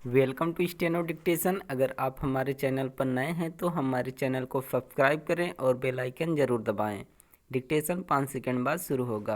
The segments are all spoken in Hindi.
Welcome to steno dictation. अगर आप हमारे चैनल पर नए हैं तो हमारे चैनल को सब्सक्राइब करें और बेल आइकन ज़रूर दबाएं। डिक्टेशन 5 सेकंड बाद शुरू होगा।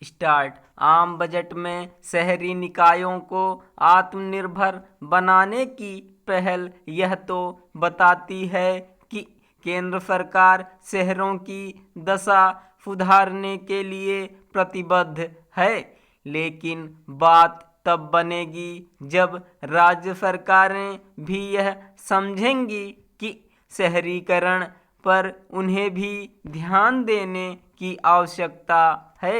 स्टार्ट। आम बजट में शहरी निकायों को आत्मनिर्भर बनाने की पहल यह तो बताती है कि केंद्र सरकार शहरों की दशा सुधारने के लिए प्रतिबद्ध है, लेकिन बात तब बनेगी जब राज्य सरकारें भी यह समझेंगी कि शहरीकरण पर उन्हें भी ध्यान देने की आवश्यकता है।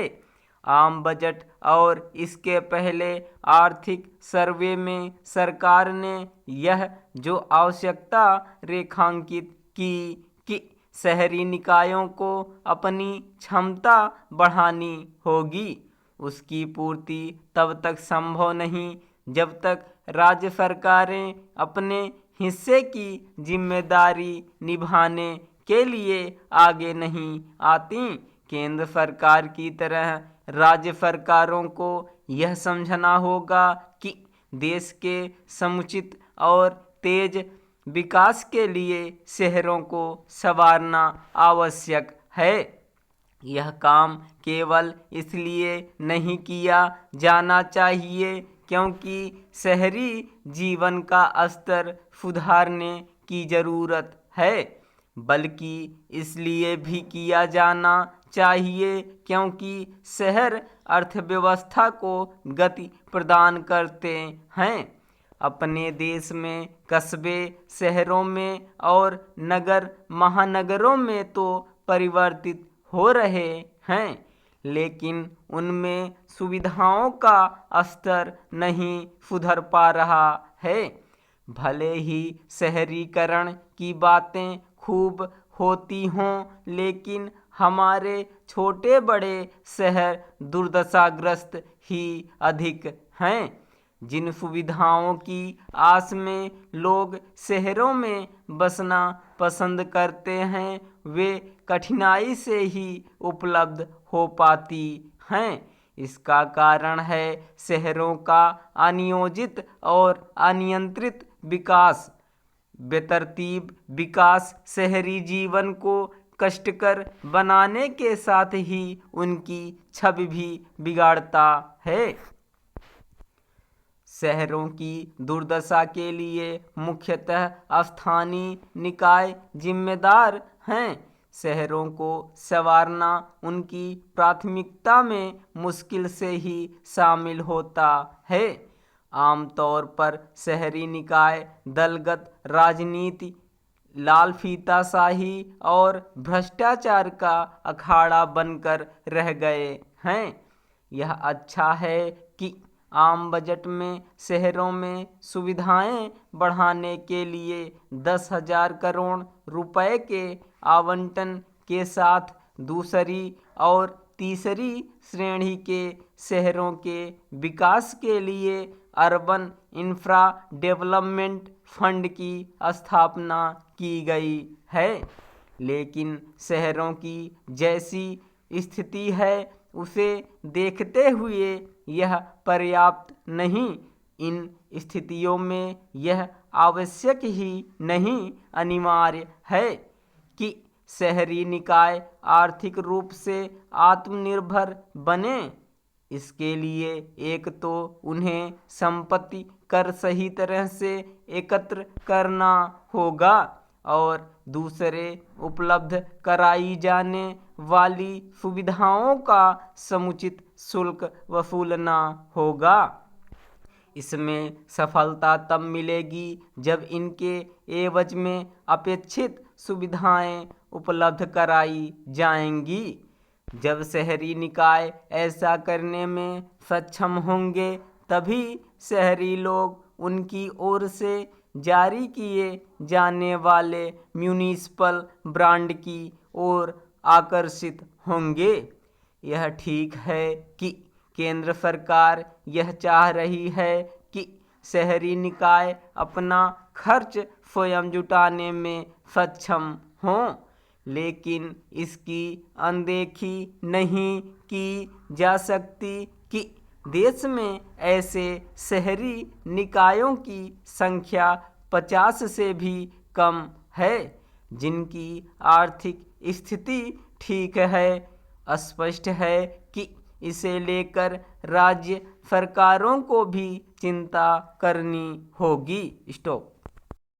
आम बजट और इसके पहले आर्थिक सर्वे में सरकार ने यह जो आवश्यकता रेखांकित की कि शहरी निकायों को अपनी क्षमता बढ़ानी होगी, उसकी पूर्ति तब तक संभव नहीं जब तक राज्य सरकारें अपने हिस्से की जिम्मेदारी निभाने के लिए आगे नहीं आती। केंद्र सरकार की तरह राज्य सरकारों को यह समझना होगा कि देश के समुचित और तेज विकास के लिए शहरों को संवारना आवश्यक है। यह काम केवल इसलिए नहीं किया जाना चाहिए क्योंकि शहरी जीवन का स्तर सुधारने की ज़रूरत है, बल्कि इसलिए भी किया जाना चाहिए क्योंकि शहर अर्थव्यवस्था को गति प्रदान करते हैं। अपने देश में कस्बे, शहरों में और नगर महानगरों में तो परिवर्तित हो रहे हैं, लेकिन उनमें सुविधाओं का स्तर नहीं सुधर पा रहा है। भले ही शहरीकरण की बातें खूब होती हों, लेकिन हमारे छोटे बड़े शहर दुर्दशाग्रस्त ही अधिक हैं। जिन सुविधाओं की आस में लोग शहरों में बसना पसंद करते हैं वे कठिनाई से ही उपलब्ध हो पाती हैं। इसका कारण है शहरों का अनियोजित और अनियंत्रित विकास। बेतरतीब विकास शहरी जीवन को कष्टकर बनाने के साथ ही उनकी छवि भी बिगाड़ता है। शहरों की दुर्दशा के लिए मुख्यतः स्थानीय निकाय जिम्मेदार हैं। शहरों को संवारना उनकी प्राथमिकता में मुश्किल से ही शामिल होता है। आमतौर पर शहरी निकाय दलगत राजनीति, लाल फीताशाही और भ्रष्टाचार का अखाड़ा बनकर रह गए हैं। यह अच्छा है कि आम बजट में शहरों में सुविधाएं बढ़ाने के लिए 10,000 करोड़ रुपए के आवंटन के साथ दूसरी और तीसरी श्रेणी के शहरों के विकास के लिए अर्बन इंफ्रा डेवलपमेंट फंड की स्थापना की गई है, लेकिन शहरों की जैसी स्थिति है उसे देखते हुए यह पर्याप्त नहीं। इन स्थितियों में यह आवश्यक ही नहीं, अनिवार्य है कि शहरी निकाय आर्थिक रूप से आत्मनिर्भर बने। इसके लिए एक तो उन्हें संपत्ति कर सही तरह से एकत्र करना होगा और दूसरे उपलब्ध कराई जाने वाली सुविधाओं का समुचित शुल्क वसूलना होगा। इसमें सफलता तब मिलेगी जब इनके एवज में अपेक्षित सुविधाएं उपलब्ध कराई जाएंगी। जब शहरी निकाय ऐसा करने में सक्षम होंगे तभी शहरी लोग उनकी ओर से जारी किए जाने वाले म्युनिसिपल बांड की ओर आकर्षित होंगे। यह ठीक है कि केंद्र सरकार यह चाह रही है कि शहरी निकाय अपना खर्च स्वयं जुटाने में सक्षम हों, लेकिन इसकी अनदेखी नहीं की जा सकती कि देश में ऐसे शहरी निकायों की संख्या 50 से भी कम है जिनकी आर्थिक स्थिति ठीक है। स्पष्ट है कि इसे लेकर राज्य सरकारों को भी चिंता करनी होगी। स्टॉप।